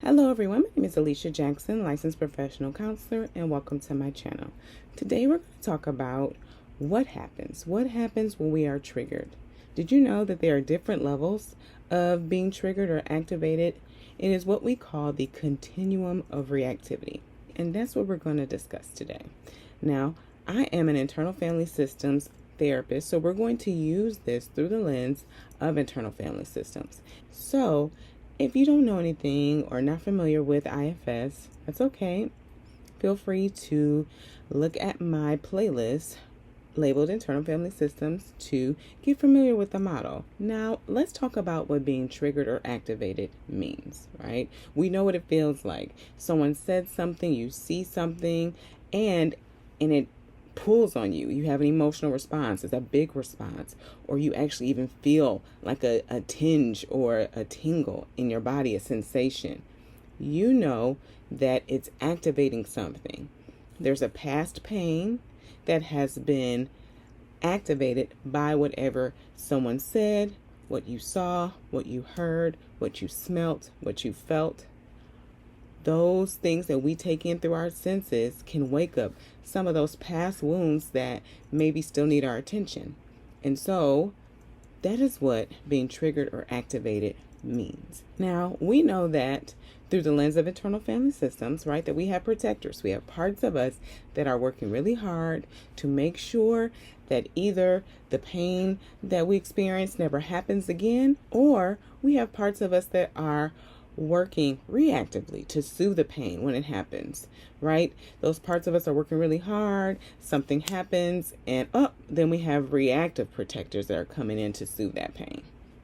Hello everyone, my name is Alicia Jackson, licensed professional counselor, and welcome to my channel. Today we're going to talk about what happens. What happens when we are triggered? Did you know that there are different levels of being triggered or activated? It is what we call the continuum of reactivity, and that's what we're going to discuss today. Now, I am an internal family systems therapist, so we're going to use this through the lens of internal family systems. So, if you don't know anything or not familiar with IFS, that's okay. Feel free to look at my playlist labeled Internal Family Systems to get familiar with the model. Now, let's talk about what being triggered or activated means, right? We know what it feels like. Someone said something, you see something, and it pulls on you. You have an emotional response. It's a big response. Or you actually even feel like a tinge or a tingle in your body, a sensation. You know that it's activating something. There's a past pain that has been activated by whatever someone said, what you saw, what you heard, what you smelt, what you felt. Those things that we take in through our senses can wake up some of those past wounds that maybe still need our attention. And so that is what being triggered or activated means. Now, we know that through the lens of internal family systems, right, that we have protectors. We have parts of us that are working really hard to make sure that either the pain that we experience never happens again, or we have parts of us that are working reactively to soothe the pain when it happens, right? Those parts of us are working really hard, something happens, and then we have reactive protectors that are coming in to soothe that pain.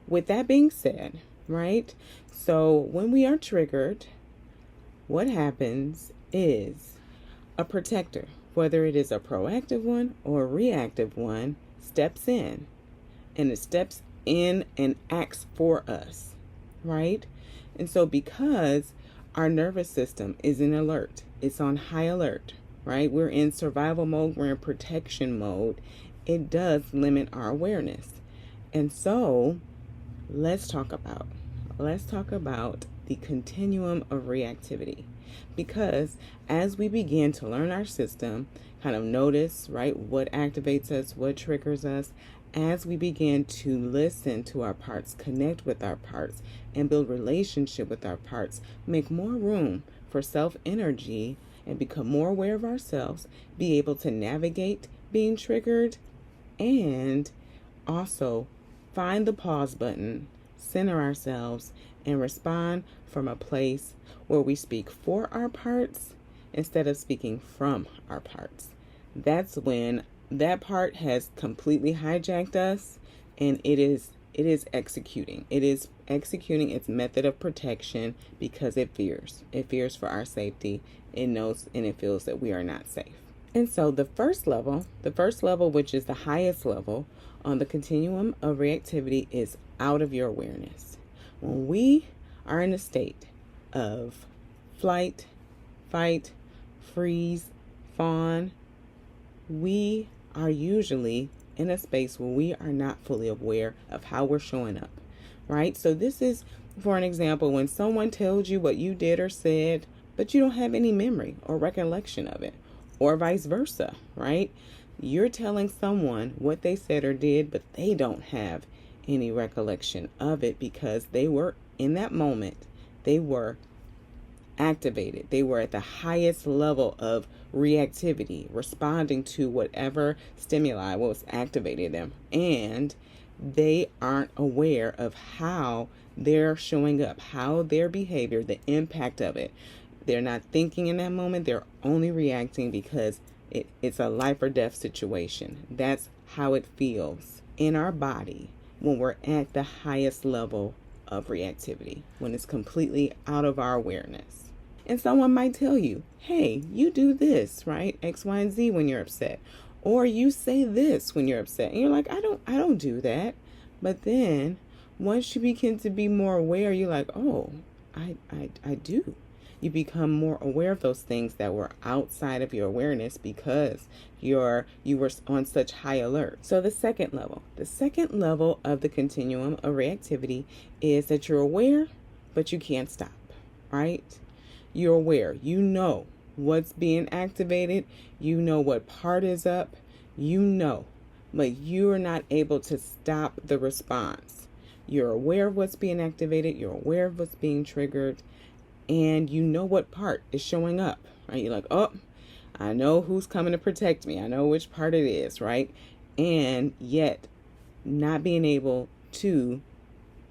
With that being said, right, so when we are triggered, what happens is a protector, whether it is a proactive one or a reactive one, steps in, and it steps in and acts for us, right? And so because our nervous system is in alert, it's on high alert, right? We're in survival mode, we're in protection mode. It does limit our awareness. And so let's talk about the continuum of reactivity. Because as we begin to learn our system, kind of notice, right, what activates us, what triggers us, as we begin to listen to our parts, connect with our parts, and build relationship with our parts, make more room for self-energy and become more aware of ourselves, be able to navigate being triggered, and also find the pause button, center ourselves, and respond from a place where we speak for our parts instead of speaking from our parts. That's when that part has completely hijacked us, and it is executing. It is executing its method of protection because it fears. It fears for our safety. It knows and it feels that we are not safe. And so the first level, which is the highest level on the continuum of reactivity, is out of your awareness. When we are in a state of flight, fight, freeze, fawn, we are usually in a space where we are not fully aware of how we're showing up, right? So this is, for an example, when someone tells you what you did or said, but you don't have any memory or recollection of it, or vice versa, right? You're telling someone what they said or did, but they don't have any recollection of it because they were, in that moment, they were activated. They were at the highest level of reactivity, responding to whatever stimuli was activating them, and they aren't aware of how they're showing up, how their behavior, the impact of it. They're not thinking in that moment. They're only reacting because it's a life or death situation. That's how it feels in our body when we're at the highest level of reactivity, when it's completely out of our awareness. And someone might tell you, hey, you do this, right? X, Y, and Z when you're upset. Or you say this when you're upset. And you're like, I don't do that. But then once you begin to be more aware, you're like, oh, I do. You become more aware of those things that were outside of your awareness because you were on such high alert. So the second level of the continuum of reactivity is that you're aware, but you can't stop. right? You're aware. You know what's being activated. You know what part is up. You know, but you're not able to stop the response. You're aware of what's being activated. You're aware of what's being triggered. And you know what part is showing up, right? You're like, oh, I know who's coming to protect me. I know which part it is, right? And yet not being able to,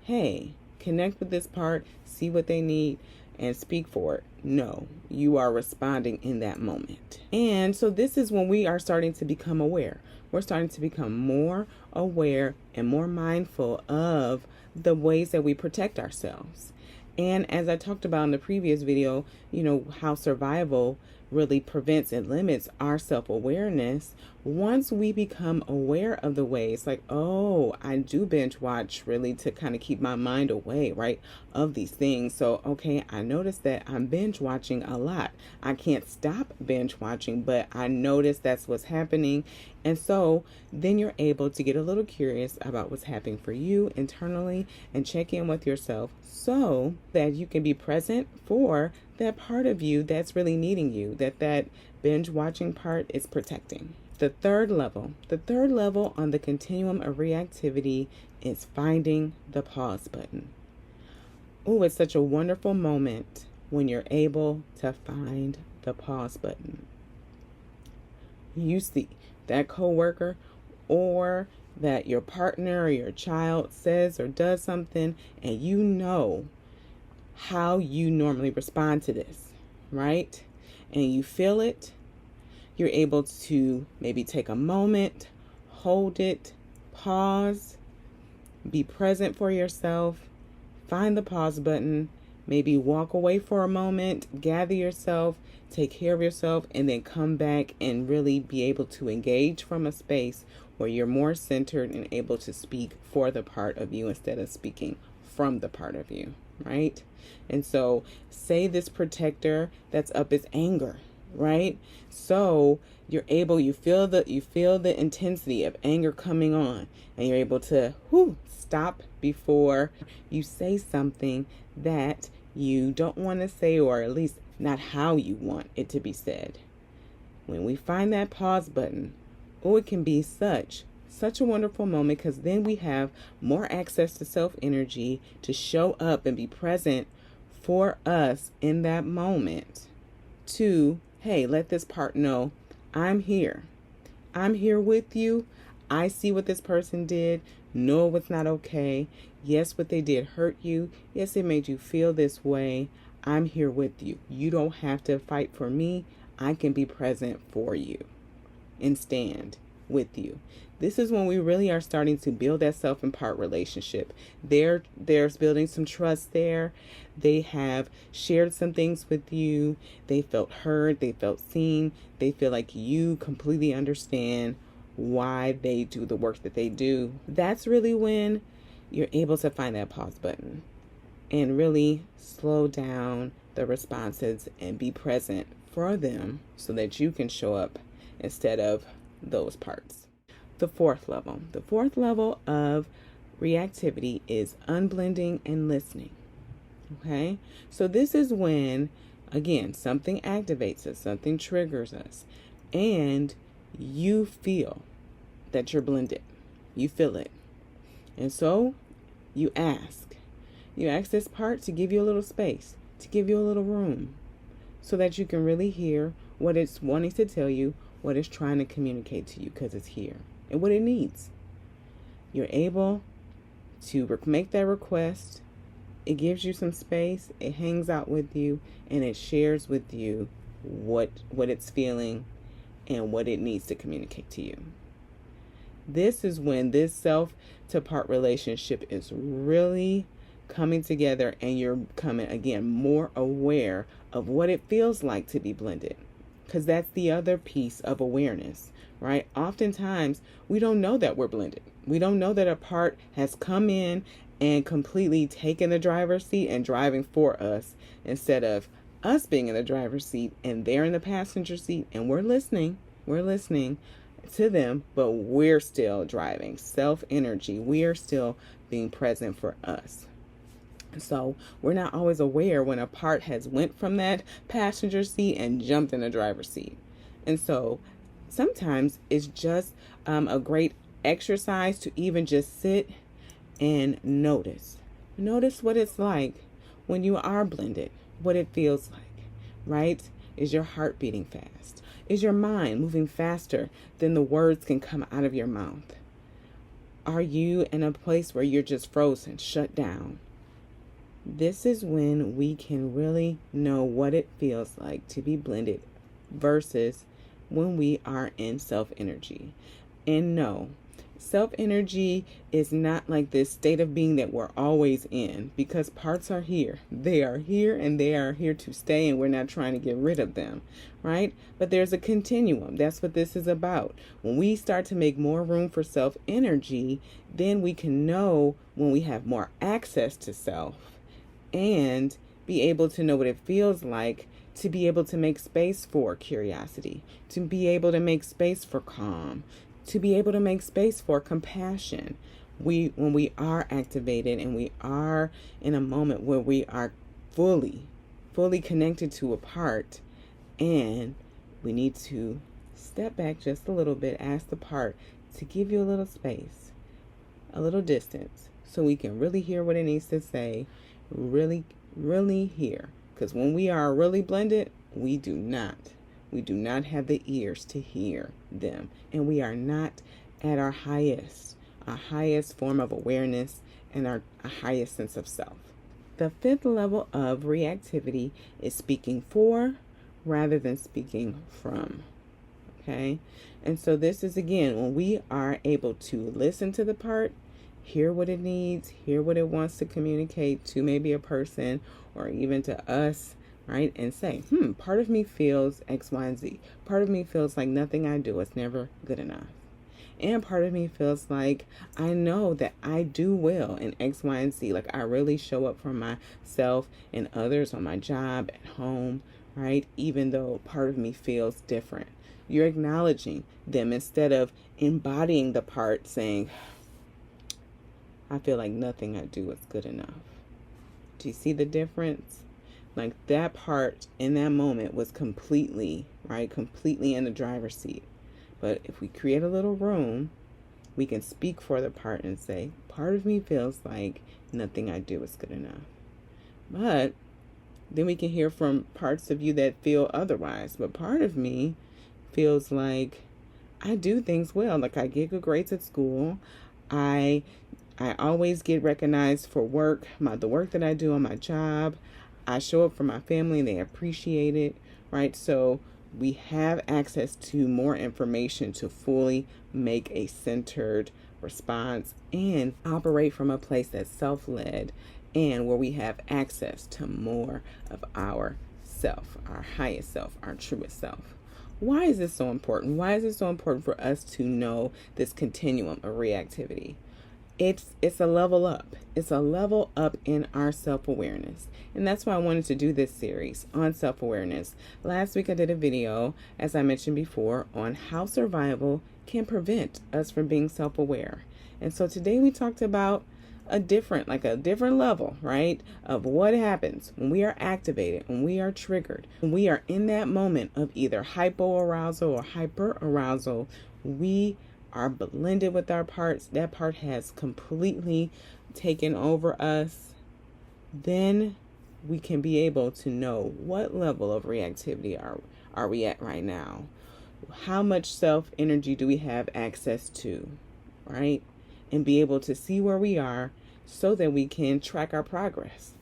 hey, connect with this part, see what they need, and speak for it. No, you are responding in that moment. And so this is when we are starting to become aware. We're starting to become more aware and more mindful of the ways that we protect ourselves. And as I talked about in the previous video, you know, how survival really prevents and limits our self-awareness. Once we become aware of the ways, like, oh, I do binge watch really to kind of keep my mind away, right, of these things. So, okay, I noticed that I'm binge watching a lot. I can't stop binge watching, but I notice that's what's happening. And so then you're able to get a little curious about what's happening for you internally and check in with yourself so that you can be present for that part of you that's really needing you, that binge watching part is protecting. The third level on the continuum of reactivity is finding the pause button. Oh, it's such a wonderful moment when you're able to find the pause button. You see that coworker or that your partner or your child says or does something, and you know how you normally respond to this, right? And you feel it. You're able to maybe take a moment, hold it, pause, be present for yourself, find the pause button, maybe walk away for a moment, gather yourself, take care of yourself, and then come back and really be able to engage from a space where you're more centered and able to speak for the part of you instead of speaking from the part of you, right? And so say this protector that's up is anger, right? So you feel the intensity of anger coming on, and you're able to stop before you say something that you don't want to say, or at least not how you want it to be said. When we find that pause button, it can be such a wonderful moment, because then we have more access to self-energy to show up and be present for us in that moment to, hey, let this part know I'm here. I'm here with you. I see what this person did. No, it's not okay. Yes, what they did hurt you. Yes, it made you feel this way. I'm here with you. You don't have to fight for me. I can be present for you and stand with you. This is when we really are starting to build that self and part relationship. There's building some trust there. They have shared some things with you. They felt heard. They felt seen. They feel like you completely understand why they do the work that they do. That's really when you're able to find that pause button and really slow down the responses and be present for them so that you can show up instead of those parts. The fourth level of reactivity is unblending and listening. Okay, so this is when, again, something activates us, something triggers us, and you feel that you're blended. You feel it. And so you ask this part to give you a little space, to give you a little room, so that you can really hear what it's wanting to tell you, what it's trying to communicate to you, because it's here, and what it needs. You're able to make that request. It gives you some space. It hangs out with you, and it shares with you what it's feeling and what it needs to communicate to you. This is when this self to part relationship is really coming together, and you're becoming, again, more aware of what it feels like to be blended. Because that's the other piece of awareness, right? Oftentimes, we don't know that we're blended. We don't know that a part has come in and completely taken the driver's seat and driving for us, instead of us being in the driver's seat and they're in the passenger seat, and we're listening to them, but we're still driving. Self-energy. We are still being present for us. So we're not always aware when a part has went from that passenger seat and jumped in the driver's seat. And so sometimes it's just a great exercise to even just sit and notice. Notice what it's like when you are blended, what it feels like, right? Is your heart beating fast? Is your mind moving faster than the words can come out of your mouth? Are you in a place where you're just frozen, shut down? This is when we can really know what it feels like to be blended versus when we are in self-energy. And no, self-energy is not like this state of being that we're always in, because parts are here. They are here and they are here to stay, and we're not trying to get rid of them, right? But there's a continuum. That's what this is about. When we start to make more room for self-energy, then we can know when we have more access to self and be able to know what it feels like to be able to make space for curiosity, to be able to make space for calm, to be able to make space for compassion. When we are activated and we are in a moment where we are fully connected to a part, and we need to step back just a little bit, ask the part to give you a little space, a little distance, so we can really hear what it needs to say, really hear. Because when we are really blended, we do not have the ears to hear them, and we are not at our highest form of awareness and our highest sense of self. The fifth level of reactivity is speaking for rather than speaking from. Okay? And so this is, again, when we are able to listen to the part, hear what it needs, hear what it wants to communicate to maybe a person or even to us, right? And say, part of me feels X, Y, and Z. Part of me feels like nothing I do is never good enough. And part of me feels like I know that I do well in X, Y, and Z. Like I really show up for myself and others on my job, at home, right? Even though part of me feels different. You're acknowledging them instead of embodying the part, saying, I feel like nothing I do is good enough. Do you see the difference? Like that part in that moment was completely in the driver's seat. But if we create a little room, we can speak for the part and say, part of me feels like nothing I do is good enough. But then we can hear from parts of you that feel otherwise. But part of me feels like I do things well. Like I get good grades at school. I always get recognized for the work that I do on my job. I show up for my family and they appreciate it, right? So we have access to more information to fully make a centered response and operate from a place that's self-led and where we have access to more of our self, our highest self, our truest self. Why is this so important? Why is it so important for us to know this continuum of reactivity? It's a level up. It's a level up in our self-awareness. And that's why I wanted to do this series on self-awareness. Last week I did a video, as I mentioned before, on how survival can prevent us from being self-aware. And so today we talked about a different level, right, of what happens when we are activated, when we are triggered, when we are in that moment of either hypoarousal or hyperarousal. We are blended with our parts. That part has completely taken over us. Then we can be able to know what level of reactivity are we at right now. How much self-energy do we have access to, right? And be able to see where we are so that we can track our progress.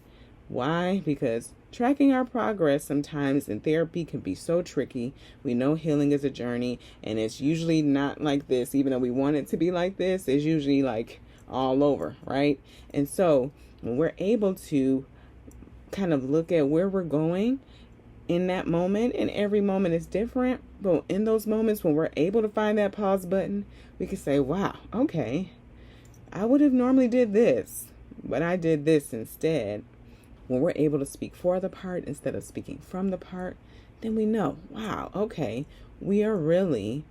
Why? Because tracking our progress sometimes in therapy can be so tricky. We know healing is a journey, and it's usually not like this. Even though we want it to be like this, it's usually like all over, right? And so when we're able to kind of look at where we're going in that moment, and every moment is different, but in those moments when we're able to find that pause button, we can say, wow, okay, I would have normally did this, but I did this instead. When we're able to speak for the part instead of speaking from the part, then we know, wow, okay, we are really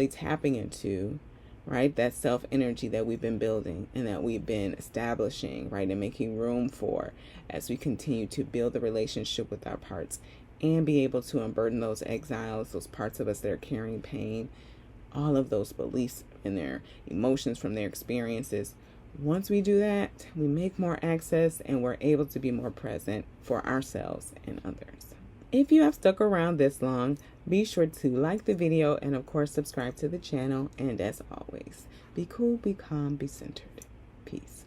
tapping into right? That self energy that we've been building and that we've been establishing, right? And making room for as we continue to build the relationship with our parts and be able to unburden those exiles, those parts of us that are carrying pain, all of those beliefs and their emotions from their experiences. Once we do that, we make more access and we're able to be more present for ourselves and others. If you have stuck around this long, be sure to like the video and of course subscribe to the channel. And as always, be cool, be calm, be centered. Peace.